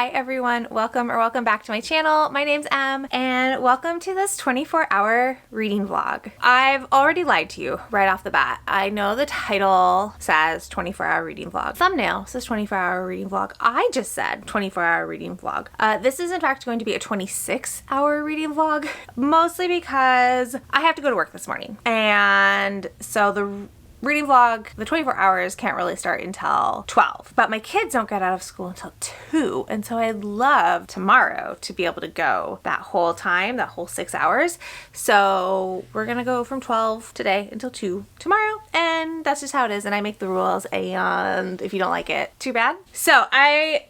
Hi everyone, welcome back to my channel. My name's Em and welcome to this 24-hour reading vlog. I've already lied to you right off the bat. I know the title says 24-hour reading vlog. Thumbnail says 24-hour reading vlog. I just said 24-hour reading vlog. This is in fact going to be a 26-hour reading vlog, mostly because I have to go to work this morning. And so the reading vlog, the 24 hours can't really start until 12, but my kids don't get out of school until 2, and so I'd love tomorrow to be able to go that whole time, that whole 6 hours. So we're gonna go from 12 today until 2 tomorrow, and that's just how it is, and I make the rules, and if you don't like it, too bad. So I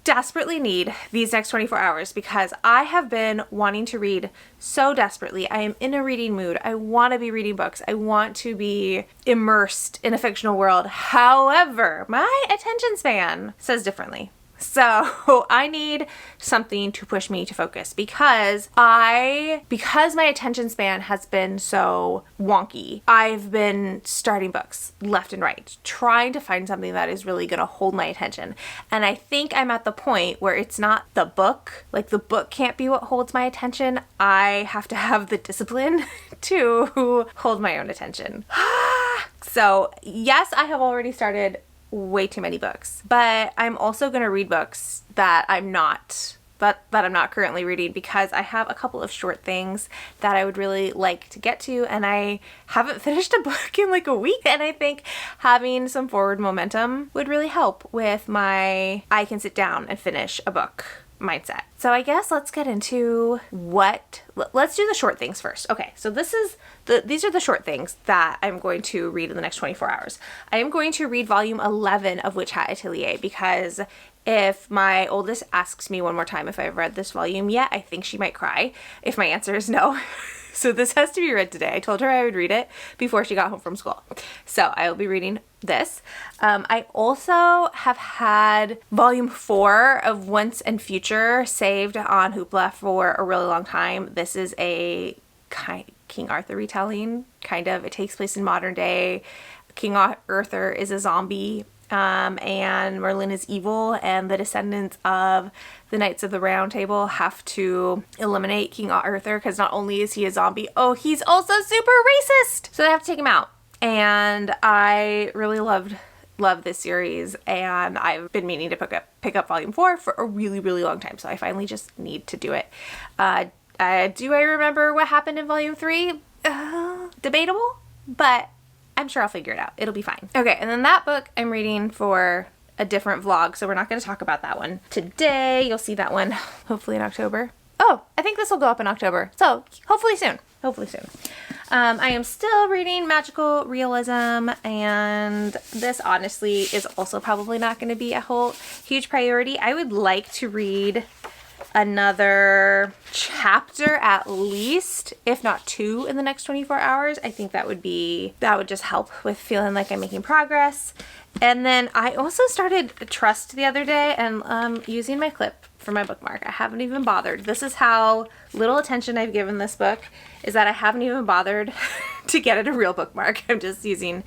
desperately need these next 24 hours because I have been wanting to read so desperately. I am in a reading mood. I want to be reading books. I want to be immersed in a fictional world. However, my attention span says differently. So I need something to push me to focus because my attention span has been so wonky. I've been starting books left and right, trying to find something that is really going to hold my attention. And I think I'm at the point where it's not the book. Like, the book can't be what holds my attention. I have to have the discipline to hold my own attention. So yes, I have already started way too many books, but I'm also going to read books that I'm not currently reading because I have a couple of short things that I would really like to get to, and I haven't finished a book in like a week, and I think having some forward momentum would really help with my I can sit down and finish a book mindset. So I guess let's get into let's do the short things first. Okay, so these are the short things that I'm going to read in the next 24 hours. I am going to read volume 11 of Witch Hat Atelier because if my oldest asks me one more time if I've read this volume yet, I think she might cry if my answer is no. So this has to be read today. I told her I would read it before she got home from school. So I will be reading this. I also have had volume 4 of Once and Future saved on Hoopla for a really long time. This is a King Arthur retelling, kind of. It takes place in modern day. King Arthur is a zombie, and Merlin is evil, and the descendants of the Knights of the Round Table have to eliminate King Arthur because not only is he a zombie, he's also super racist! So they have to take him out. And I really love this series, and I've been meaning to pick up volume 4 for a really, really long time, so I finally just need to do it. Do I remember what happened in volume 3? Debatable, but I'm sure I'll figure it out. It'll be fine. Okay, and then that book I'm reading for a different vlog, so we're not going to talk about that one today. You'll see that one hopefully in October. Oh, I think this will go up in October, so hopefully soon. I am still reading magical realism, and this honestly is also probably not going to be a huge priority. I would like to read another chapter at least, if not 2, in the next 24 hours. I think that would just help with feeling like I'm making progress. And then I also started Trust the other day, and using my clip for my bookmark. I haven't even bothered. This is how little attention I've given this book, is that I haven't even bothered to get it a real bookmark. I'm just using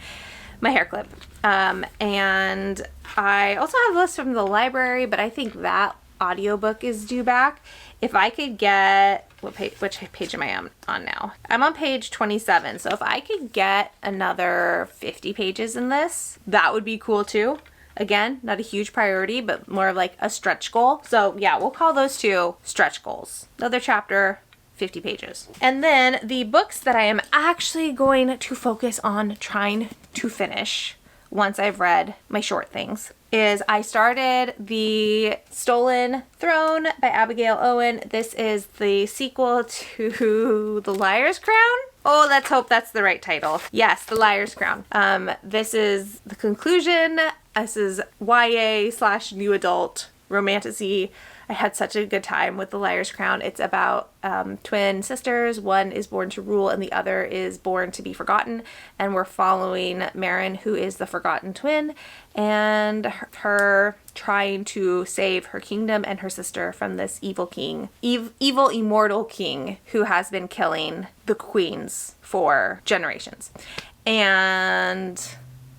my hair clip. And I also have a list from the library, but I think that audiobook is due back. If I could get, which page am I on now? I'm on page 27. So if I could get another 50 pages in this, that would be cool too. Again, not a huge priority, but more of like a stretch goal. So yeah, we'll call those 2 stretch goals. Another chapter, 50 pages. And then the books that I am actually going to focus on trying to finish once I've read my short things is I started The Stolen Throne by Abigail Owen. This is the sequel to The Liar's Crown. Oh, let's hope that's the right title. Yes, The Liar's Crown. This is the conclusion. This is YA/new adult romantasy. I had such a good time with The Liar's Crown. It's about twin sisters. One is born to rule and the other is born to be forgotten. And we're following Marin, who is the forgotten twin, and her trying to save her kingdom and her sister from this evil king, evil immortal king who has been killing the queens for generations. And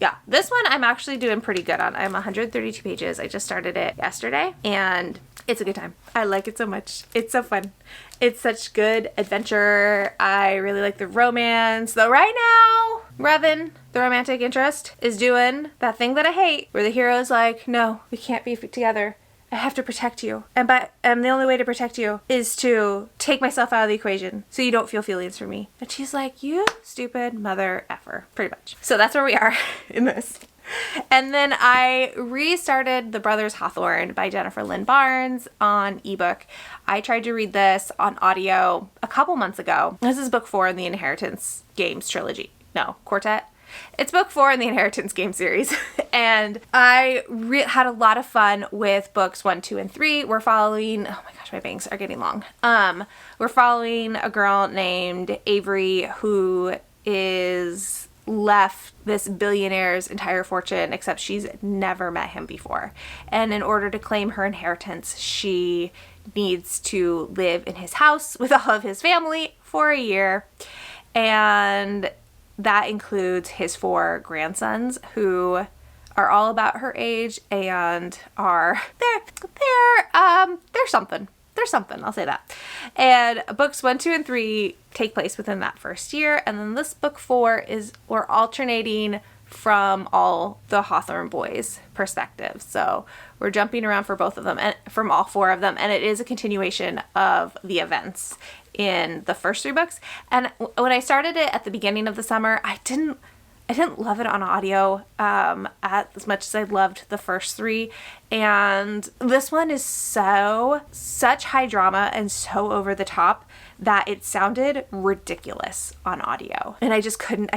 yeah, this one I'm actually doing pretty good on. I'm 132 pages. I just started it yesterday, and It's a good time. I like it so much. It's so fun. It's such good adventure. I really like the romance. Though right now, Revan, the romantic interest, is doing that thing that I hate, where the hero's like, no, we can't be together. I have to protect you. And the only way to protect you is to take myself out of the equation so you don't feel feelings for me. And she's like, you stupid mother effer, pretty much. So that's where we are in this. And then I restarted The Brothers Hawthorne by Jennifer Lynn Barnes on ebook. I tried to read this on audio a couple months ago. This is book 4 in the Inheritance Games trilogy. No, quartet. It's book 4 in the Inheritance game series. And I had a lot of fun with books 1, 2, and 3. We're following, oh my gosh, my bangs are getting long. We're following a girl named Avery who is left this billionaire's entire fortune, except she's never met him before. And in order to claim her inheritance, she needs to live in his house with all of his family for a year. And that includes his 4 grandsons who are all about her age and are they're something. They're something, I'll say that. And books 1, 2, and 3 take place within that first year. And then this book 4 we're alternating from all the Hawthorne boys' perspectives. So we're jumping around for both of them and from all 4 of them. And it is a continuation of the events in the first 3 books. And when I started it at the beginning of the summer, I didn't love it on audio as much as I loved the first 3. And this one is such high drama and so over the top that it sounded ridiculous on audio. And I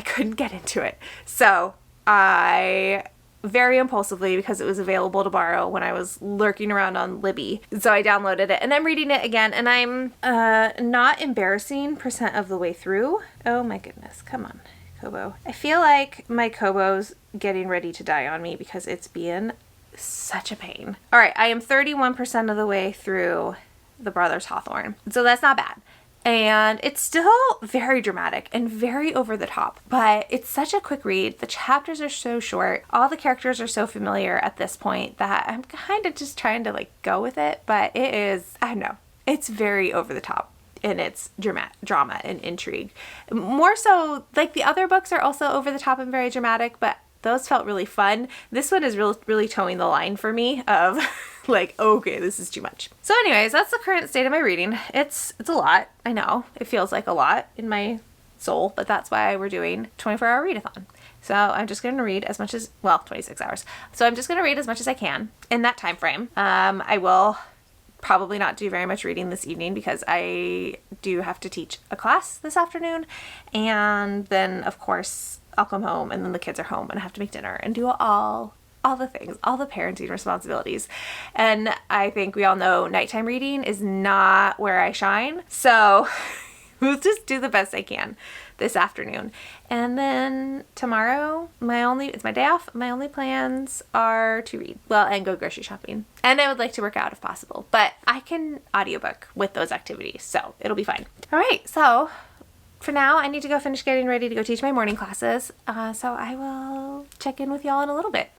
couldn't get into it. So I very impulsively, because it was available to borrow when I was lurking around on Libby. So I downloaded it and I'm reading it again, and I'm not embarrassing % of the way through. Oh my goodness, come on. Kobo. I feel like my Kobo's getting ready to die on me because it's being such a pain. All right, I am 31% of the way through The Brothers Hawthorne. So that's not bad. And it's still very dramatic and very over the top, but it's such a quick read. The chapters are so short. All the characters are so familiar at this point that I'm kind of just trying to go with it, but it is, I don't know, it's very over the top. And it's drama and intrigue. More so, the other books are also over the top and very dramatic, but those felt really fun. This one is really towing the line for me of okay, this is too much. So anyways, that's the current state of my reading. It's a lot. I know. It feels like a lot in my soul, but that's why we're doing 24-hour readathon. So I'm just going to read as much as, 26 hours. So I'm just going to read as much as I can in that time frame. I will probably not do very much reading this evening because I do have to teach a class this afternoon, and then of course I'll come home and then the kids are home and I have to make dinner and do all the things, all the parenting responsibilities. And I think we all know nighttime reading is not where I shine, so we'll just do the best I can this afternoon. And then tomorrow, it's my day off. My only plans are to read, and go grocery shopping. And I would like to work out if possible, but I can audiobook with those activities, so it'll be fine. All right, so for now, I need to go finish getting ready to go teach my morning classes. So I will check in with y'all in a little bit.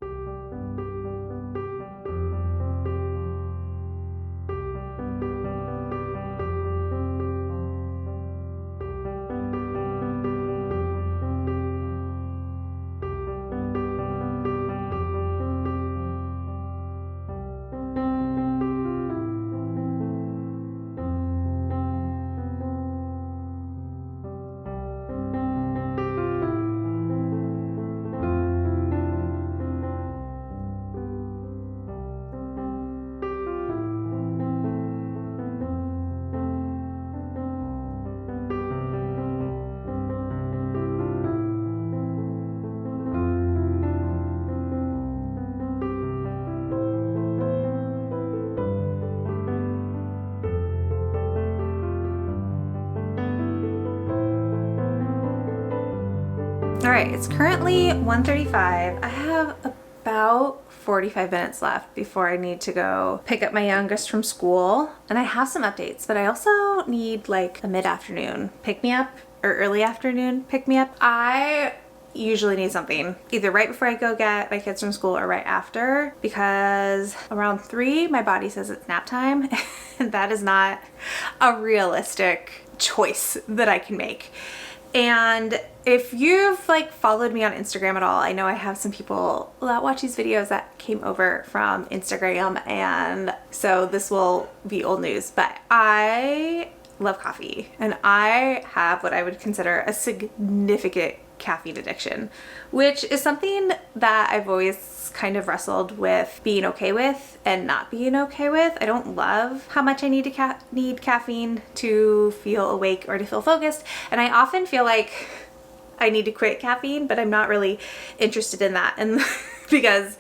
All right, it's currently 1:35. I have about 45 minutes left before I need to go pick up my youngest from school. And I have some updates, but I also need a mid-afternoon pick-me-up or early afternoon pick-me-up. I usually need something either right before I go get my kids from school or right after, because around 3 my body says it's nap time and that is not a realistic choice that I can make. And if you've like followed me on Instagram at all, I know I have some people that watch these videos that came over from Instagram, and so this will be old news, but I love coffee and I have what I would consider a significant caffeine addiction, which is something that I've always kind of wrestled with being okay with and not being okay with. I don't love how much I need to need caffeine to feel awake or to feel focused, and I often feel like I need to quit caffeine, but I'm not really interested in that, and because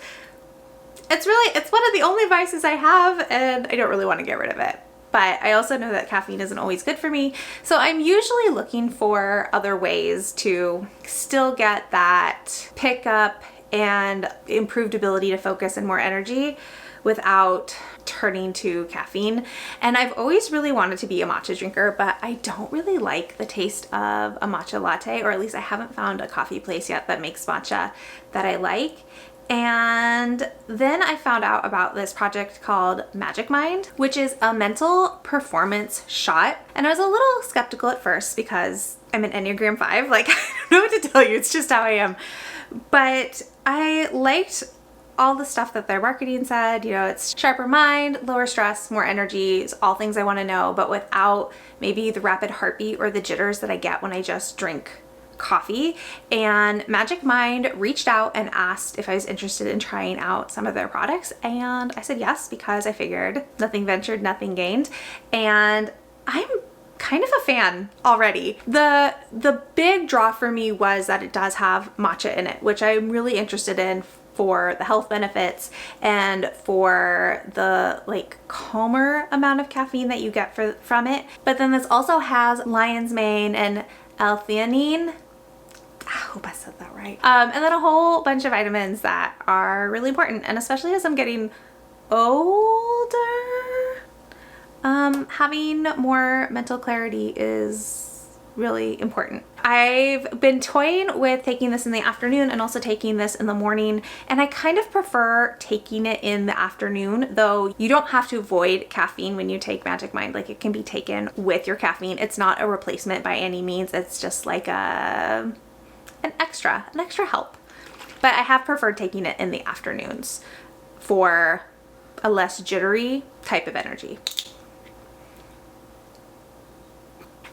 it's one of the only vices I have and I don't really want to get rid of it. But I also know that caffeine isn't always good for me. So I'm usually looking for other ways to still get that pickup and improved ability to focus and more energy without turning to caffeine. And I've always really wanted to be a matcha drinker, but I don't really like the taste of a matcha latte, or at least I haven't found a coffee place yet that makes matcha that I like. And then I found out about this project called magicmind, which is a mental performance shot. And I was a little skeptical at first because I'm an Enneagram 5. Like, I don't know what to tell you. It's just how I am. But I liked all the stuff that their marketing said. You know, it's sharper mind, lower stress, more energy, it's all things I want to know, but without maybe the rapid heartbeat or the jitters that I get when I just drink coffee. And magicmind reached out and asked if I was interested in trying out some of their products, and I said yes, because I figured nothing ventured, nothing gained, and I'm kind of a fan already. The big draw for me was that it does have matcha in it, which I'm really interested in for the health benefits and for the like calmer amount of caffeine that you get from it. But then this also has lion's mane and L-theanine. I hope I said that right. And then a whole bunch of vitamins that are really important, and especially as I'm getting older, having more mental clarity is really important. I've been toying with taking this in the afternoon and also taking this in the morning, and I kind of prefer taking it in the afternoon, though you don't have to avoid caffeine when you take magicmind. Like, it can be taken with your caffeine. It's not a replacement by any means. It's just like an extra help. But I have preferred taking it in the afternoons for a less jittery type of energy.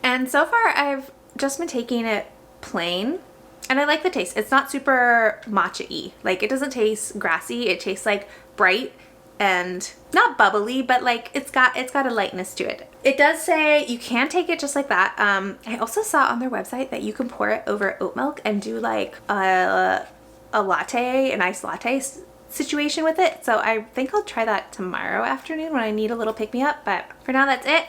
And so far I've just been taking it plain, and I like the taste. It's not super matcha-y. Like, it doesn't taste grassy. It tastes like bright and not bubbly, but like it's got a lightness to it. It does say you can take it just like that. I also saw on their website that you can pour it over oat milk and do like a latte, an iced latte situation with it. So I think I'll try that tomorrow afternoon when I need a little pick-me-up, but for now that's it.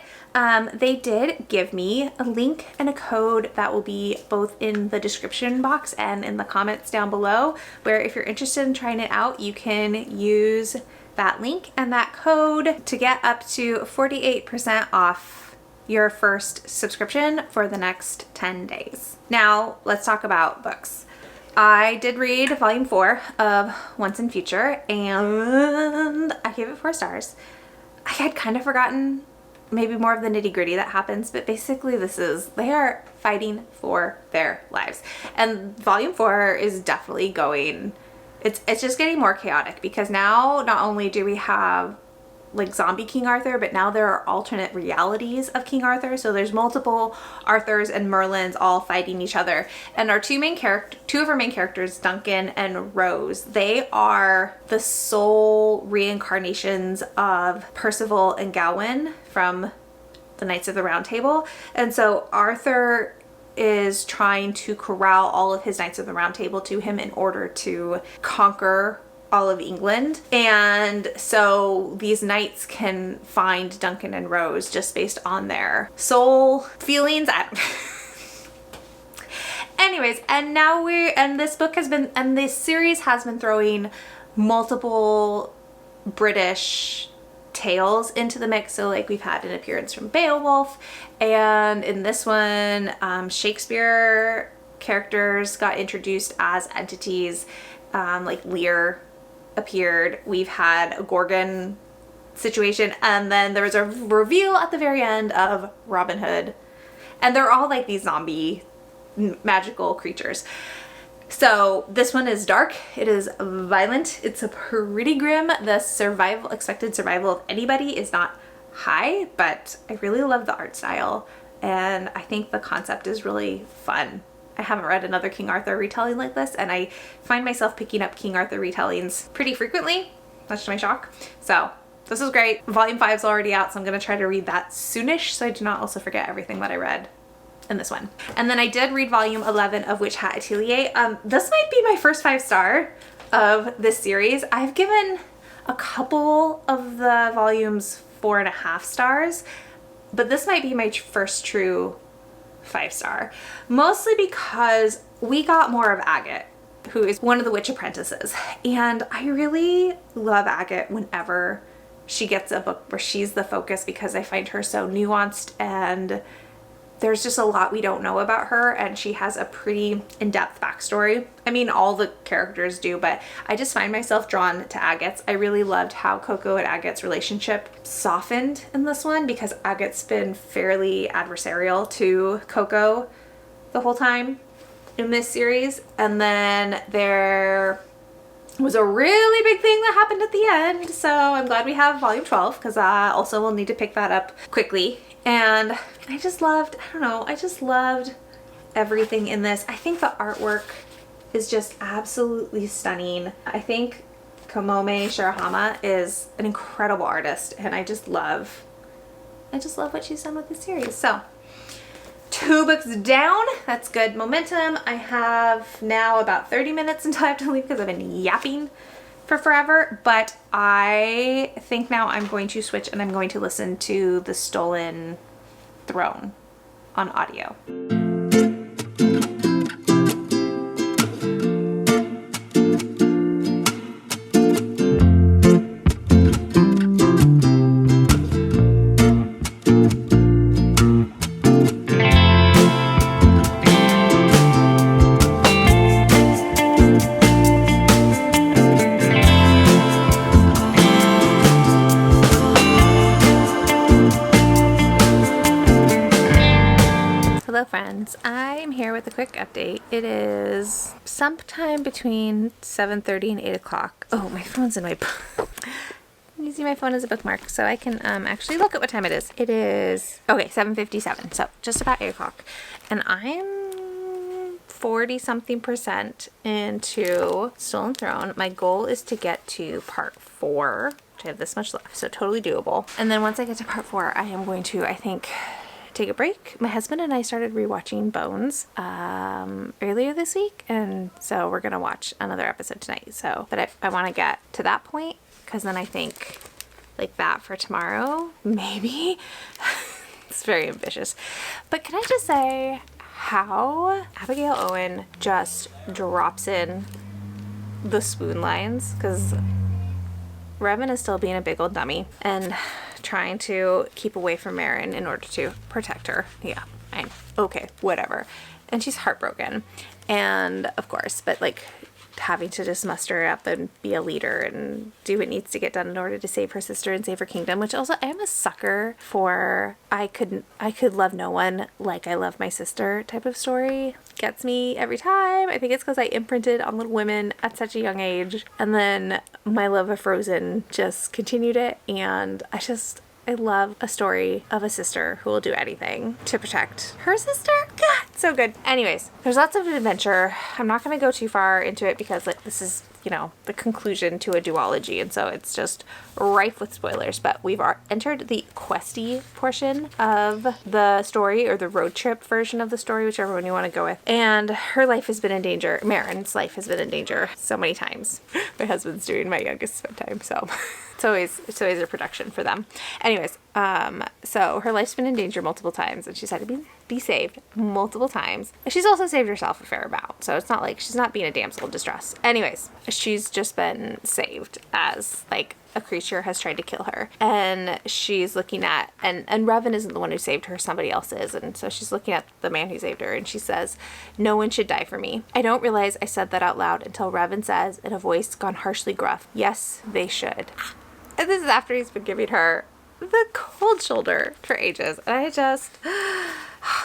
They did give me a link and a code that will be both in the description box and in the comments down below, where if you're interested in trying it out, you can use that link and that code to get up to 48% off your first subscription for the next 10 days. Now let's talk about books. I did read volume 4 of Once and Future, and I gave it 4 stars. I had kind of forgotten maybe more of the nitty-gritty that happens, but basically they are fighting for their lives. And volume 4 is definitely going, it's just getting more chaotic, because now not only do we have like zombie King Arthur, but now there are alternate realities of King Arthur. So there's multiple Arthurs and Merlins all fighting each other. And our two of our main characters, Duncan and Rose, they are the soul reincarnations of Percival and Gawain from the Knights of the Round Table. And so Arthur is trying to corral all of his Knights of the Round Table to him in order to conquer all of England. And so these knights can find Duncan and Rose just based on their soul feelings. Anyways, and now this series has been throwing multiple British tales into the mix. So like, we've had an appearance from Beowulf, and in this one, Shakespeare characters got introduced as entities. Like Lear appeared. We've had a Gorgon situation, and then there was a reveal at the very end of Robin Hood, and they're all like these zombie magical creatures. So this one is dark, it is violent, it's a pretty grim. The expected survival of anybody is not high, but I really love the art style, and I think the concept is really fun. I haven't read another King Arthur retelling like this, and I find myself picking up King Arthur retellings pretty frequently, much to my shock. So this is great. Volume 5 is already out, so I'm going to try to read that soonish so I do not also forget everything that I read in this one. And then I did read volume 11 of Witch Hat Atelier. This might be my first 5-star of this series. I've given a couple of the volumes 4.5 stars, but this might be my first true 5-star, mostly because we got more of Agate, who is one of the witch apprentices, and I really love Agate whenever she gets a book where she's the focus, because I find her so nuanced, and there's just a lot we don't know about her, and she has a pretty in-depth backstory. I mean, all the characters do, but I just find myself drawn to Agate's. I really loved how Coco and Agate's relationship softened in this one, because Agate's been fairly adversarial to Coco the whole time in this series. And then there was a really big thing that happened at the end, so I'm glad we have volume 12, because I also will need to pick that up quickly. And I just loved, I don't know, I just loved everything in this. I think the artwork is just absolutely stunning. I think Kamome Shirahama is an incredible artist, and I just love what she's done with this series. So 2 books down, that's good momentum. I have now about 30 minutes until I have to leave because I've been yapping for forever, but I think now I'm going to switch and I'm going to listen to The Stolen Throne on audio. Hello friends, I'm here with a quick update. It is sometime between 7:30 and 8 o'clock. Oh, my phone's in my I'm using my phone as a bookmark so I can actually look at what time it is. It is, okay, 7:57, so just about 8 o'clock. And I'm 40-something% into Stolen Throne. My goal is to get to part 4, which I have this much left, so totally doable. And then once I get to part 4, I am going to, I think, take a break. My husband and I started rewatching Bones earlier this week, and so we're gonna watch another episode tonight. So, but I want to get to that point, because then I think like that for tomorrow, maybe. It's very ambitious. But can I just say how Abigail Owen just drops in the swoon lines, because Revan is still being a big old dummy and trying to keep away from Meryn in order to protect her. Yeah, okay, whatever. And she's heartbroken. And of course, but like having to just muster up and be a leader and do what needs to get done in order to save her sister and save her kingdom, which also I am a sucker for. I could love no one like I love my sister type of story. Gets me every time. I think it's because I imprinted on Little Women at such a young age, and then my love of Frozen just continued it, and I love a story of a sister who will do anything to protect her sister. God, so good. Anyways, there's lots of adventure. I'm not going to go too far into it because like this is, you know, the conclusion to a duology, and so it's just rife with spoilers. But we've entered the questy portion of the story, or the road trip version of the story, whichever one you want to go with. And her life has been in danger. Meryn's life has been in danger so many times. My husband's doing my youngest bedtime, so it's always a production for them. Anyways, so her life's been in danger multiple times, and she's had to be saved multiple times. She's also saved herself a fair amount, so it's not like she's not being a damsel in distress. Anyways, she's just been saved as like a creature has tried to kill her. And she's looking at, and Revan isn't the one who saved her, somebody else is. And so she's looking at the man who saved her, and she says, "No one should die for me." I don't realize I said that out loud until Revan says in a voice gone harshly gruff, "Yes, they should." And this is after he's been giving her the cold shoulder for ages. And I just,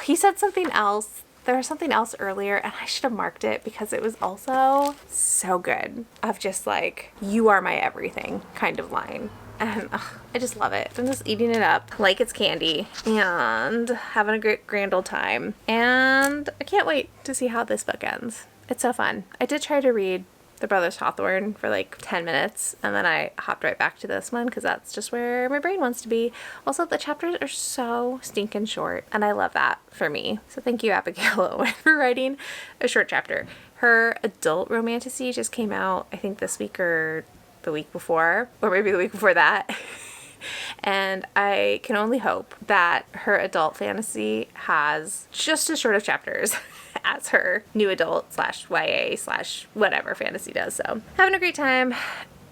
he said something else. There was something else earlier, and I should have marked it because it was also so good, of just like, "You are my everything" kind of line. And I just love it. I'm just eating it up like it's candy and having a great grand old time. And I can't wait to see how this book ends. It's so fun. I did try to read The Brothers Hawthorne for like 10 minutes, and then I hopped right back to this one because that's just where my brain wants to be. Also, the chapters are so stinking short, and I love that for me. So thank you, Abigail Owen, for writing a short chapter. Her adult romantasy just came out, I think this week or the week before, or maybe the week before that. And I can only hope that her adult fantasy has just as short of chapters as her new adult / YA / whatever fantasy does. So having a great time.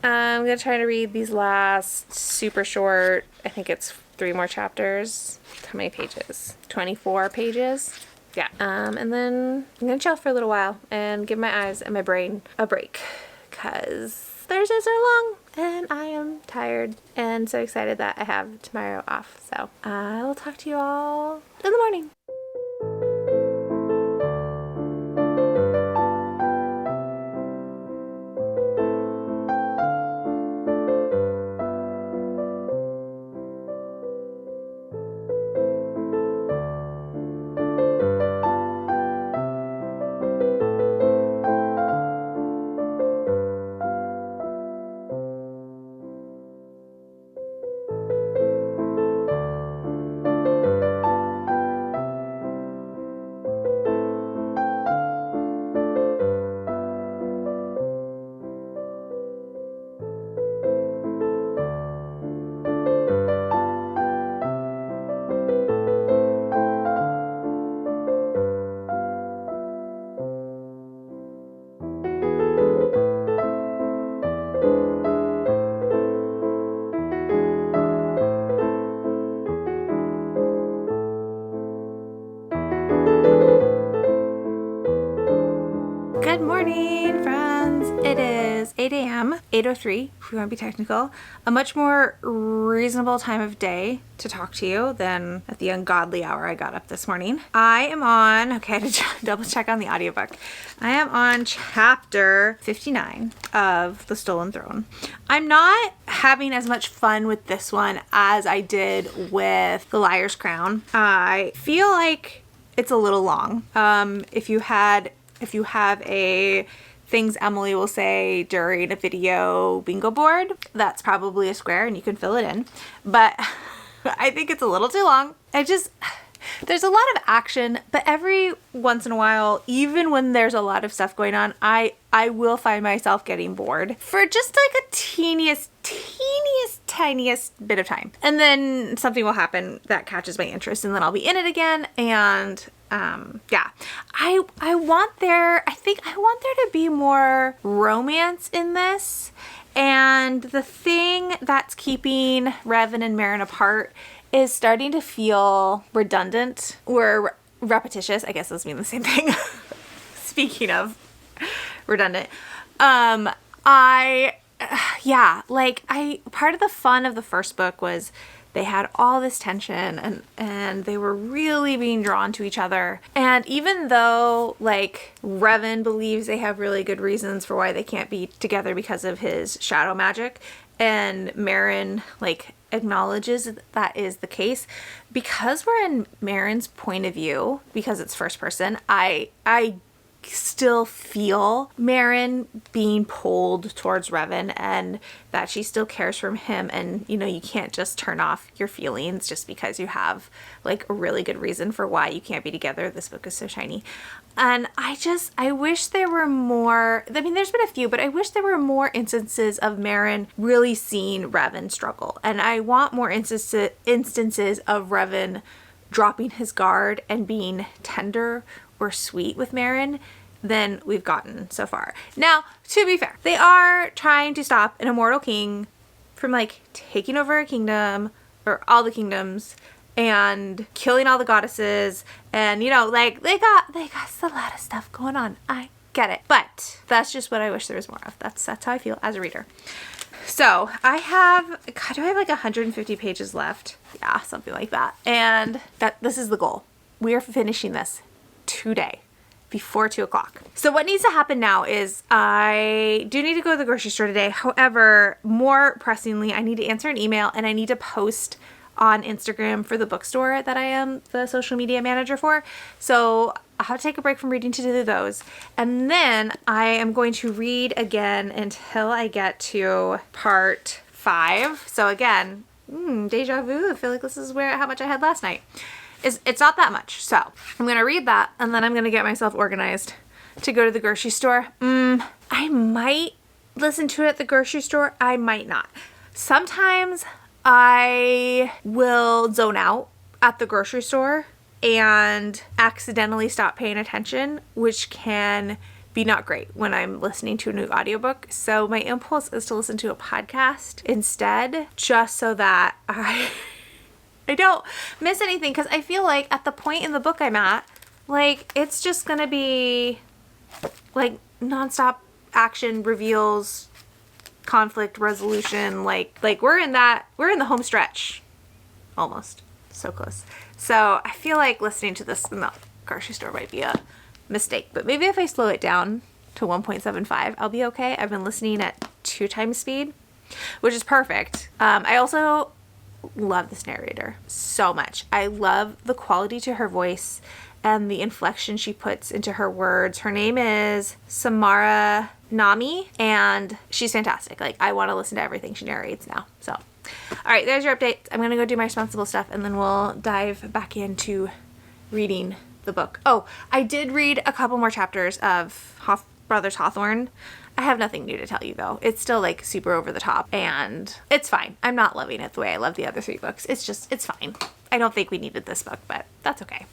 I'm going to try to read these last super short, I think it's 3 more chapters. How many pages? 24 pages. Yeah. And then I'm going to chill for a little while and give my eyes and my brain a break, because Thursdays are long and I am tired and so excited that I have tomorrow off. So I will talk to you all in the morning. Good morning, friends. It is 8 a.m., 8:03 if we want to be technical. A much more reasonable time of day to talk to you than at the ungodly hour I got up this morning. I am on, okay, to double check on the audiobook. I am on chapter 59 of The Stolen Throne. I'm not having as much fun with this one as I did with The Liar's Crown. I feel like it's a little long. If you have a things Emily will say during a video bingo board, that's probably a square and you can fill it in. But I think it's a little too long. There's a lot of action, but every once in a while, even when there's a lot of stuff going on, I will find myself getting bored for just like a teeniest, tiniest bit of time. And then something will happen that catches my interest, and then I'll be in it again. And yeah, I think I want there to be more romance in this. And the thing that's keeping Revan and Meryn apart is starting to feel redundant or repetitious. I guess those mean the same thing. Speaking of redundant, part of the fun of the first book was they had all this tension and they were really being drawn to each other. And even though like Revan believes they have really good reasons for why they can't be together because of his shadow magic, and Meryn like acknowledges that is the case, because we're in Meryn's point of view, because it's first person, I still feel Meryn being pulled towards Revan and that she still cares for him. And you know, you can't just turn off your feelings just because you have like a really good reason for why you can't be together. This book is so shiny. And I wish there were more. I mean, there's been a few, but I wish there were more instances of Meryn really seeing Revan struggle. And I want more instances of Revan dropping his guard and being tender or sweet with Meryn than we've gotten so far. Now, to be fair, they are trying to stop an immortal king from like taking over a kingdom or all the kingdoms and killing all the goddesses, and you know, like they got a lot of stuff going on. I get it, but that's just what I wish there was more of. That's how I feel as a reader. So I have, God, do I have like 150 pages left? Yeah, something like that. And this is the goal. We are finishing this today before 2:00. So what needs to happen now is I do need to go to the grocery store today. However, more pressingly, I need to answer an email and I need to post on Instagram for the bookstore that I am the social media manager for. So I'll have to take a break from reading to do those. And then I am going to read again until I get to part 5. So again, deja vu. I feel like this is how much I had last night. It's not that much. So I'm going to read that and then I'm going to get myself organized to go to the grocery store. I might listen to it at the grocery store. I might not. Sometimes I will zone out at the grocery store and accidentally stop paying attention, which can be not great when I'm listening to a new audiobook. So my impulse is to listen to a podcast instead, just so that I don't miss anything, because I feel like at the point in the book I'm at, like it's just gonna be like nonstop action, reveals, conflict resolution, like we're in the home stretch almost. So close. So I feel like listening to this in the grocery store might be a mistake, but maybe if I slow it down to 1.75 I'll be okay. I've been listening at 2 times speed, which is perfect. I also love this narrator so much. I love the quality to her voice and the inflection she puts into her words. Her name is Samara Nami, and she's fantastic. Like, I want to listen to everything she narrates now. So, all right, there's your update. I'm going to go do my responsible stuff, and then we'll dive back into reading the book. Oh, I did read a couple more chapters of Brothers Hawthorne. I have nothing new to tell you, though. It's still, like, super over the top, and it's fine. I'm not loving it the way I love the other 3 books. It's fine. I don't think we needed this book, but that's okay.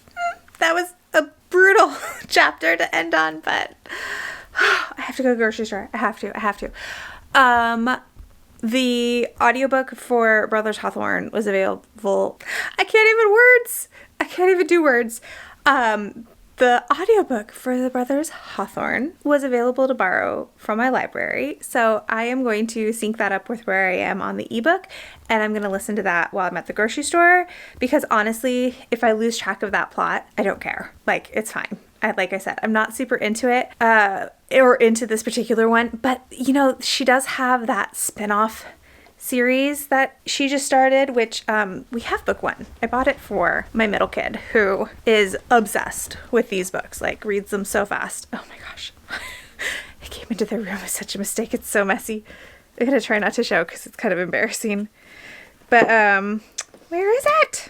That was a brutal chapter to end on, but I have to go to the grocery store. I have to. The audiobook for Brothers Hawthorne was available. I can't even do words. The audiobook for the Brothers Hawthorne was available to borrow from my library. So I am going to sync that up with where I am on the ebook, and I'm going to listen to that while I'm at the grocery store, because honestly, if I lose track of that plot, I don't care. Like, it's fine. Like I said, I'm not super into it, or into this particular one, but you know, she does have that spin-off series that she just started, which we have book 1. I bought it for my middle kid, who is obsessed with these books, like reads them so fast. Oh my gosh. I came into their room with such a mistake. It's so messy. I'm gonna try not to show because it's kind of embarrassing. But where is it?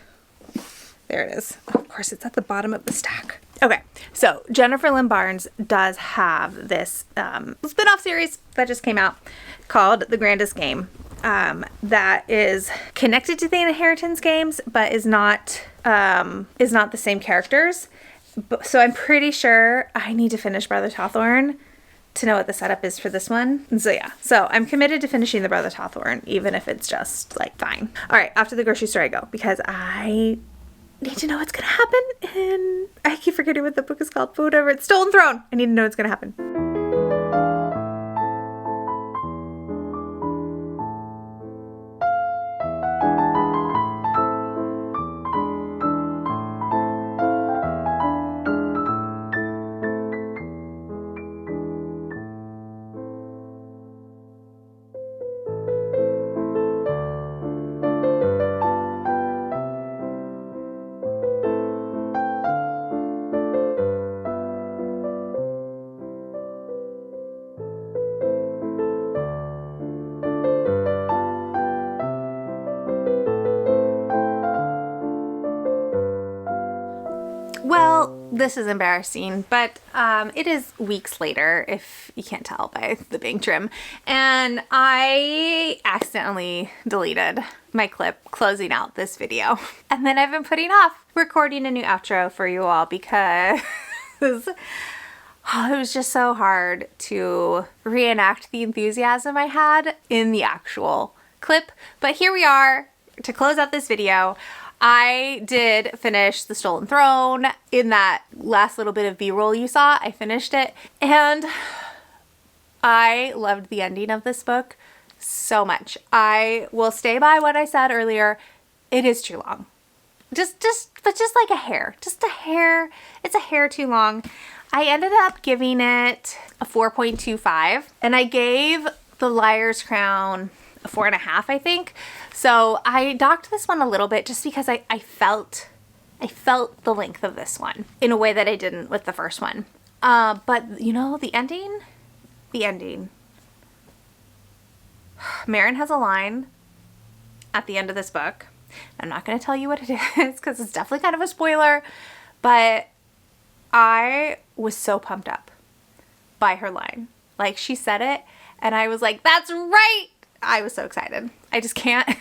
There it is. Oh, of course, it's at the bottom of the stack. Okay, so Jennifer Lynn Barnes does have this spin-off series that just came out called The Grandest Game. That is connected to the Inheritance games, but is not the same characters. So I'm pretty sure I need to finish Brothers Hawthorne to know what the setup is for this one. So yeah, so I'm committed to finishing the Brothers Hawthorne, even if it's just like fine. All right, off to the grocery store I go, because I need to know what's gonna happen, and I keep forgetting what the book is called, but whatever. It's Stolen Throne. I need to know what's gonna happen. Well, this is embarrassing, but it is weeks later, if you can't tell by the bang trim, and I accidentally deleted my clip closing out this video. And then I've been putting off recording a new outro for you all because it was just so hard to reenact the enthusiasm I had in the actual clip, but here we are to close out this video. I did finish The Stolen Throne. In that last little bit of B-roll you saw, I finished it, and I loved the ending of this book so much. I will stay by what I said earlier. It is too long. Just like a hair. Just a hair. It's a hair too long. I ended up giving it a 4.25, and I gave The Liar's Crown a 4.5, I think. So I docked this one a little bit just because I felt the length of this one in a way that I didn't with the first one. But you know, the ending. Marin has a line at the end of this book. I'm not going to tell you what it is because it's definitely kind of a spoiler, but I was so pumped up by her line. Like, she said it and I was like, that's right. I was so excited. I just can't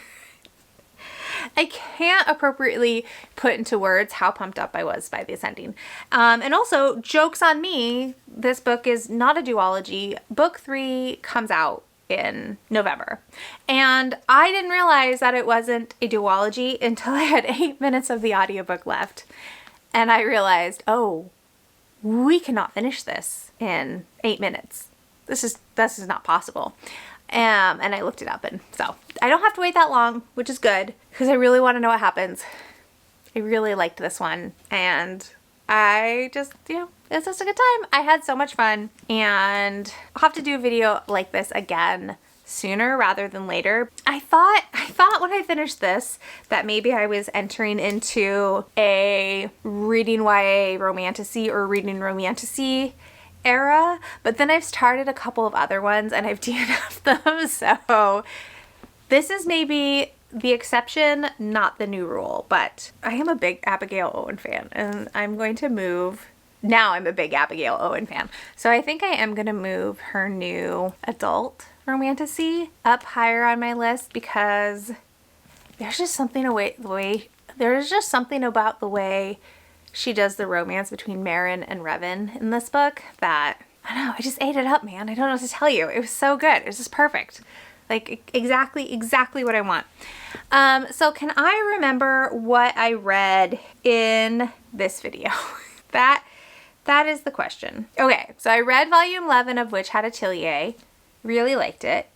I can't appropriately put into words how pumped up I was by this ending. And also, joke's on me, this book is not a duology. Book 3 comes out in November. And I didn't realize that it wasn't a duology until I had 8 minutes of the audiobook left. And I realized, oh, we cannot finish this in 8 minutes. This is not possible. And I looked it up, and so I don't have to wait that long, which is good because I really want to know what happens. I really liked this one, and I just, it's just a good time. I had so much fun, and I'll have to do a video like this again sooner rather than later. I thought when I finished this that maybe I was entering into a reading YA romantasy or reading romantasy era, but then I've started a couple of other ones and I've DNF'd them, so this is maybe the exception, not the new rule. But I am a big Abigail Owen fan, and I'm going to move. Now I'm a big Abigail Owen fan, so I think I am going to move her new adult romantasy up higher on my list because there's just something about the way she does the romance between Marin and Revan in this book that, I don't know, I just ate it up, man. I don't know what to tell you. It was so good. It was just perfect. Like, exactly what I want. So can I remember what I read in this video? That is the question. Okay, so I read volume 11 of Witch Hat Atelier. Really liked it.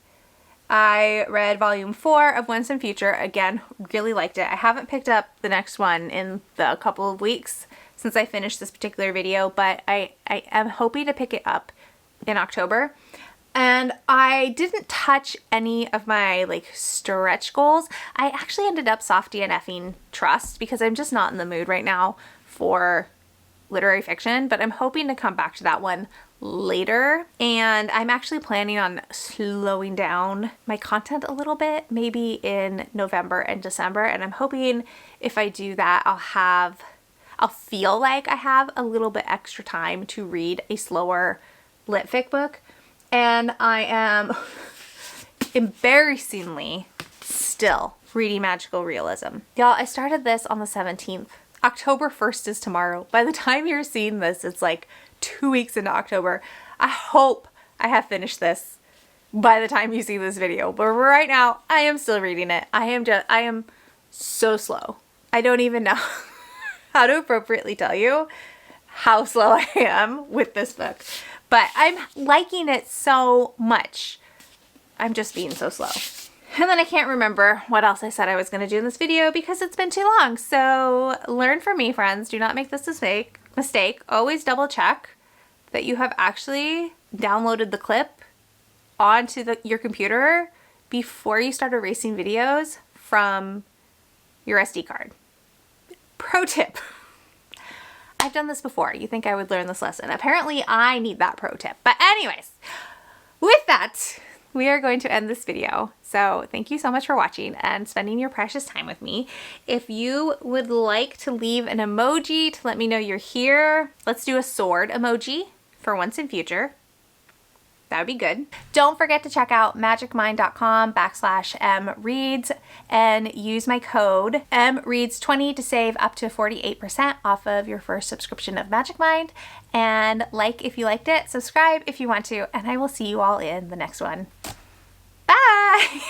I read volume 4 of Once and Future. Again, really liked it. I haven't picked up the next one in the couple of weeks since I finished this particular video, but I am hoping to pick it up in October. And I didn't touch any of my stretch goals. I actually ended up softy and effing Trust because I'm just not in the mood right now for literary fiction, but I'm hoping to come back to that one later. And I'm actually planning on slowing down my content a little bit, maybe in November and December. And I'm hoping if I do that, I'll feel like I have a little bit extra time to read a slower lit fic book. And I am embarrassingly still reading magical realism. Y'all, I started this on the 17th. October 1st is tomorrow. By the time you're seeing this, it's like 2 weeks into October. I hope I have finished this by the time you see this video. But right now, I am still reading it. I am so slow. I don't even know how to appropriately tell you how slow I am with this book. But I'm liking it so much. I'm just being so slow. And then I can't remember what else I said I was going to do in this video because it's been too long. So learn from me, friends. Do not make this mistake. Always double check that you have actually downloaded the clip onto your computer before you start erasing videos from your SD card. Pro tip. I've done this before. You think I would learn this lesson. Apparently I need that pro tip. But anyways, with that, we are going to end this video. So thank you so much for watching and spending your precious time with me. If you would like to leave an emoji to let me know you're here, let's do a sword emoji for Once and Future. That would be good. Don't forget to check out magicmind.com/emreads and use my code emreads20 to save up to 48% off of your first subscription of Magic Mind. And like if you liked it, subscribe if you want to, and I will see you all in the next one. Bye!